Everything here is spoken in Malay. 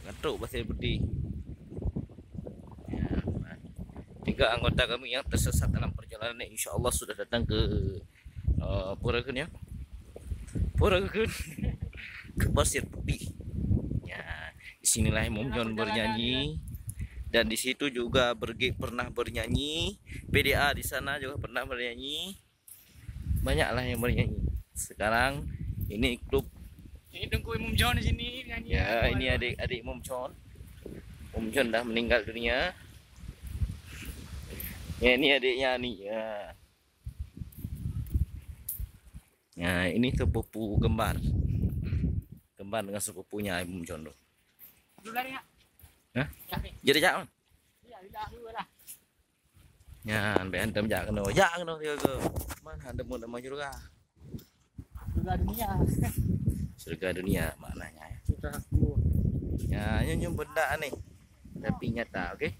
Ngantuk pasir putih. Ya, tiga anggota kami yang tersesat dalam perjalanan insya-Allah sudah datang ke Pura Ken ya. Pura Ken ke pasir putih. Ya, disinilah Imam John bernyanyi. Dan di situ juga pernah bernyanyi. PDA di sana juga pernah bernyanyi. Banyaklah yang bernyanyi. Sekarang ini klub. Ini tunggu Imam John di sini nyanyi. Ya, ini adik-adik Imam John. Imam John dah meninggal dunia. Ya, ini adiknya nih ya. Ya, ini sepupu kembar. Kembar dengan sepupunya Imam John tuh. Dulu lari ya. Hah? Jadi jangan. Iya, lidah dulu lah. Ya, sampai hantam jak kena. Jak kena dia ke. Man hantam mau maju juga. Surga dunia. Surga dunia maknanya ya. Sudah aku. Ya, nyum benda nih. Tapi nyata, okey.